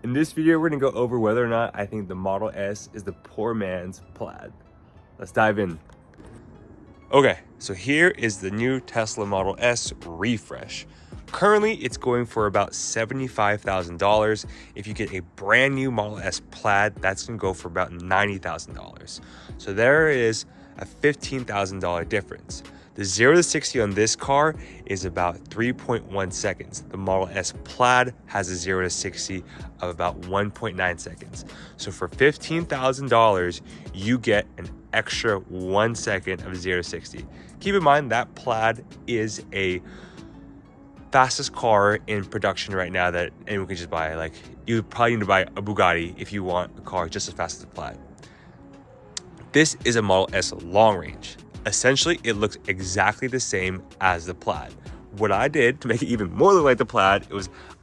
In this video, we're gonna go over whether or not I think the Model S is the poor man's Plaid. Let's dive in. Okay, so here is the new Tesla Model S refresh. Currently, it's going for about $75,000. If you get a brand new Model S Plaid, that's gonna go for about $90,000. So there is a $15,000 difference. The 0 to 60 on this car is about 3.1 seconds. The Model S Plaid has a 0 to 60 of about 1.9 seconds. So for $15,000, you get an extra 1 second of 0 to 60. Keep in mind that Plaid is a fastest car in production right now that anyone can just buy. Like, you probably need to buy a Bugatti if you want a car just as fast as the Plaid. This is a Model S long range. Essentially, it looks exactly the same as the Plaid. What I did to make it even more look like the Plaid,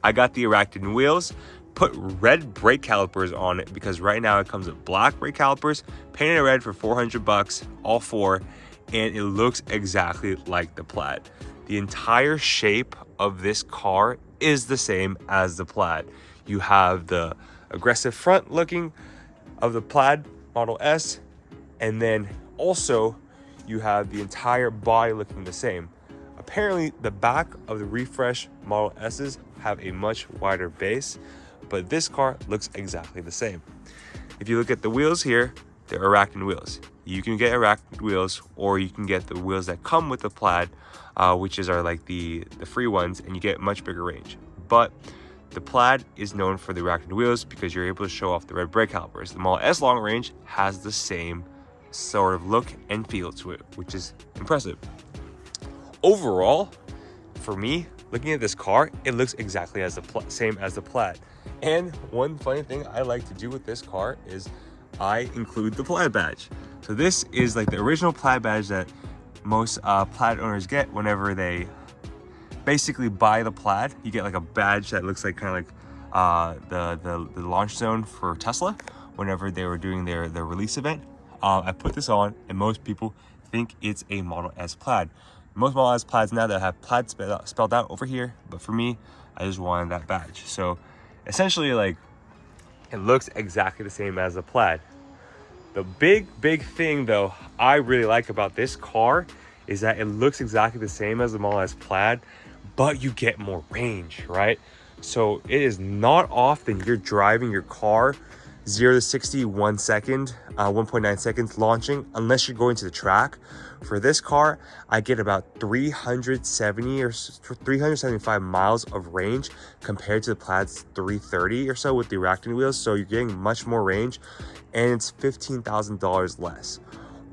I got the Arachnid wheels, put red brake calipers on it because right now it comes with black brake calipers, painted red for $400, all four, and it looks exactly like the Plaid. The entire shape of this car is the same as the Plaid. You have the aggressive front looking of the Plaid Model S, and then also you have the entire body looking the same. Apparently, the back of the refresh Model S's have a much wider base, but this car looks exactly the same. If you look at the wheels here, they're Arachnid wheels. You can get Arachnid wheels, or you can get the wheels that come with the Plaid, which are like the free ones, and you get much bigger range. But the Plaid is known for the Arachnid wheels because you're able to show off the red brake calipers. The Model S long range has the same sort of look and feel to it, which is impressive. Overall, for me, looking at this car, it looks exactly as the same as the Plaid. And one funny thing I like to do with this car is I include the Plaid badge. So this is like the original Plaid badge that most Plaid owners get whenever they basically buy the Plaid. You get like a badge that looks like kind of like the launch zone for Tesla whenever they were doing their release event. I put this on, and most people think it's a Model S Plaid. Most Model S Plaids now that have Plaid spelled out over here, but for me, I just wanted that badge. So essentially, like, it looks exactly the same as the Plaid. The big thing though I really like about this car is that it looks exactly the same as the Model S Plaid, but you get more range, right? So it is not often you're driving your car 0 to 60 1 second, 1.9 seconds launching, unless you're going to the track. For this car, I get about 370 or 375 miles of range compared to the Plaid's 330 or so with the Arachnid wheels. So you're getting much more range, and it's $15,000 less.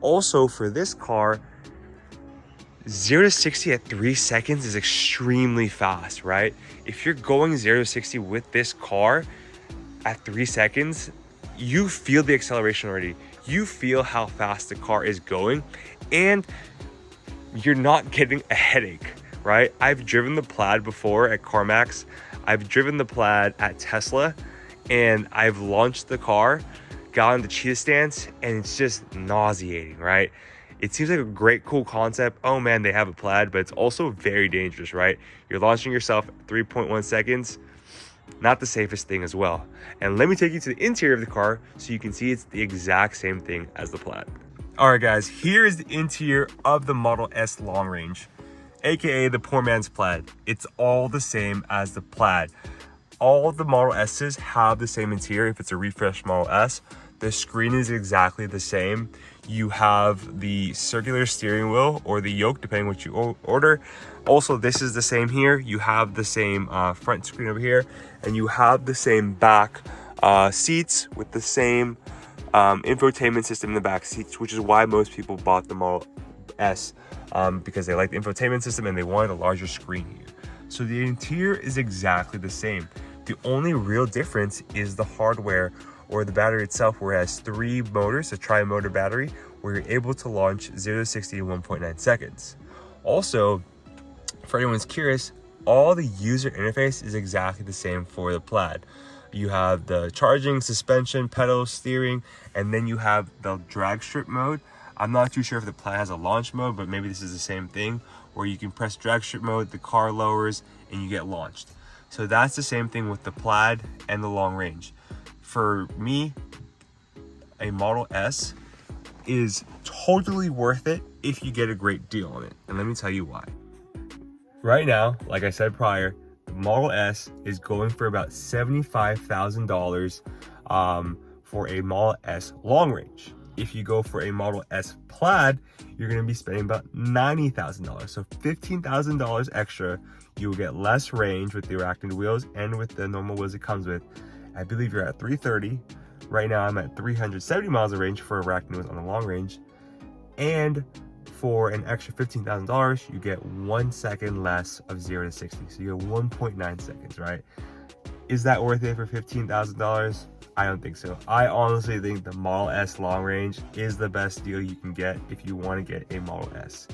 Also, for this car, 0 to 60 at 3 seconds is extremely fast, right? If you're going 0 to 60 with this car at 3 seconds, you feel the acceleration already. You feel how fast the car is going, and you're not getting a headache, right? I've driven the Plaid before at CarMax. I've driven the Plaid at Tesla, and I've launched the car, got on the cheetah stance, and it's just nauseating, right? It seems like a great, cool concept. Oh man, they have a Plaid, but it's also very dangerous, right? You're launching yourself 3.1 seconds. Not the safest thing as well. And let me take you to the interior of the car so you can see it's the exact same thing as the Plaid. All right, guys, here is the interior of the Model S long range, aka the poor man's Plaid. It's all the same as the Plaid. All the Model S's have the same interior. If it's a refreshed Model S, the screen is exactly the same. You have the circular steering wheel or the yoke, depending what you order. Also, this is the same here. You have the same front screen over here, and you have the same back seats with the same infotainment system in the back seats, which is why most people bought the Model S, because they like the infotainment system and they wanted a larger screen here. So the interior is exactly the same. The only real difference is the hardware or the battery itself, where it has 3 motors, a tri-motor battery, where you're able to launch 0 to 60 in 1.9 seconds. Also, for anyone who's curious, all the user interface is exactly the same for the Plaid. You have the charging, suspension, pedals, steering, and then you have the drag strip mode. I'm not too sure if the Plaid has a launch mode, but maybe this is the same thing, where you can press drag strip mode, the car lowers, and you get launched. So that's the same thing with the Plaid and the long range. For me, a Model S is totally worth it if you get a great deal on it. And let me tell you why. Right now, like I said prior, the Model S is going for about $75,000 for a Model S long range. If you go for a Model S Plaid, you're going to be spending about $90,000. So $15,000 extra. You will get less range with the arachnid wheels and with the normal wheels it comes with. I believe you're at 330. Right now I'm at 370 miles of range for arachnid wheels on the long range. And for an extra $15,000, you get 1 second less of 0 to 60. So you have 1.9 seconds, right? Is that worth it for $15,000? I don't think so. I honestly think the Model S long range is the best deal you can get if you want to get a Model S.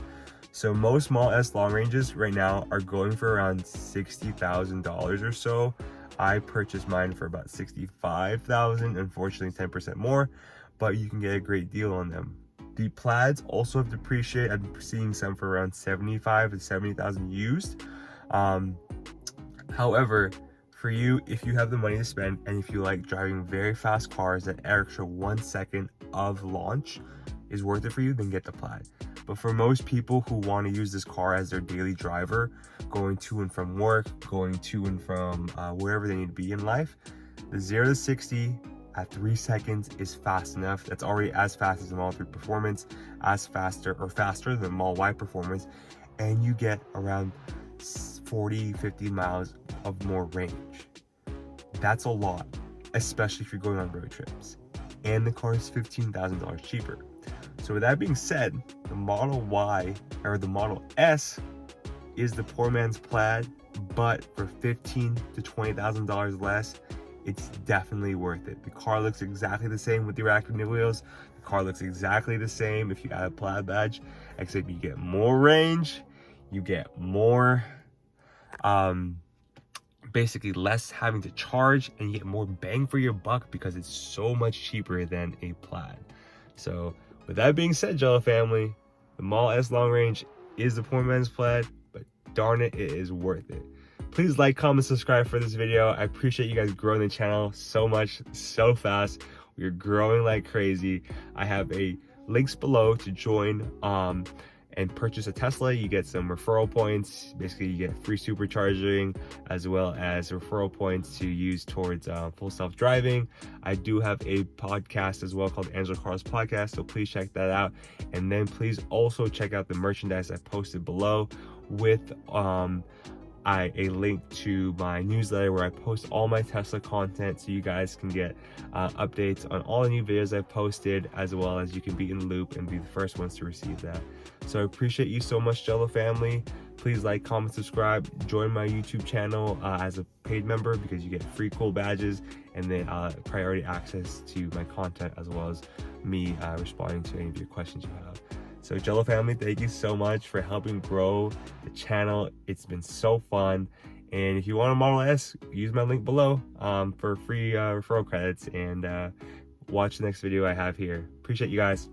So most Model S long ranges right now are going for around $60,000 or so. I purchased mine for about $65,000, unfortunately 10% more, but you can get a great deal on them. The Plaids also have depreciated. I'm seeing some for around 75 to 70,000 used. However, for you, if you have the money to spend and if you like driving very fast cars, that extra 1 second of launch is worth it for you, then get the Plaid. But for most people who want to use this car as their daily driver, going to and from work, going to and from wherever they need to be in life, the 0 to 60 at 3 seconds is fast enough. That's already as fast as the Model 3 Performance, as faster than the Model Y Performance, and you get around 40-50 miles of more range. That's a lot, especially if you're going on road trips. And the car is $15,000 cheaper. So with that being said, the Model Y or the Model S is the poor man's Plaid, but for $15,000 to $20,000 less, it's definitely worth it. The car looks exactly the same with the arachnid wheels. The car looks exactly the same if you add a Plaid badge, except you get more range, you get more, basically less having to charge, and you get more bang for your buck because it's so much cheaper than a Plaid. So with that being said, Jello family, the Model S long range is the poor man's Plaid, but darn it, it is worth it. Please like, comment, subscribe for this video. I appreciate you guys growing the channel so much, so fast. We're growing like crazy. I have links below to join and purchase a Tesla. You get some referral points. Basically, you get free supercharging as well as referral points to use towards full self-driving. I do have a podcast as well called Angelo Podcast, so please check that out. And then please also check out the merchandise I posted below with a link to my newsletter where I post all my Tesla content, so you guys can get updates on all the new videos I've posted, as well as you can be in the loop and be the first ones to receive that. So I appreciate you so much, Jello family. Please like, comment, subscribe, join my YouTube channel as a paid member because you get free cool badges and then priority access to my content, as well as me responding to any of your questions you have. So Jello family, thank you so much for helping grow the channel. It's been so fun. And if you want a Model S, use my link below for free referral credits, and watch the next video I have here. Appreciate you guys.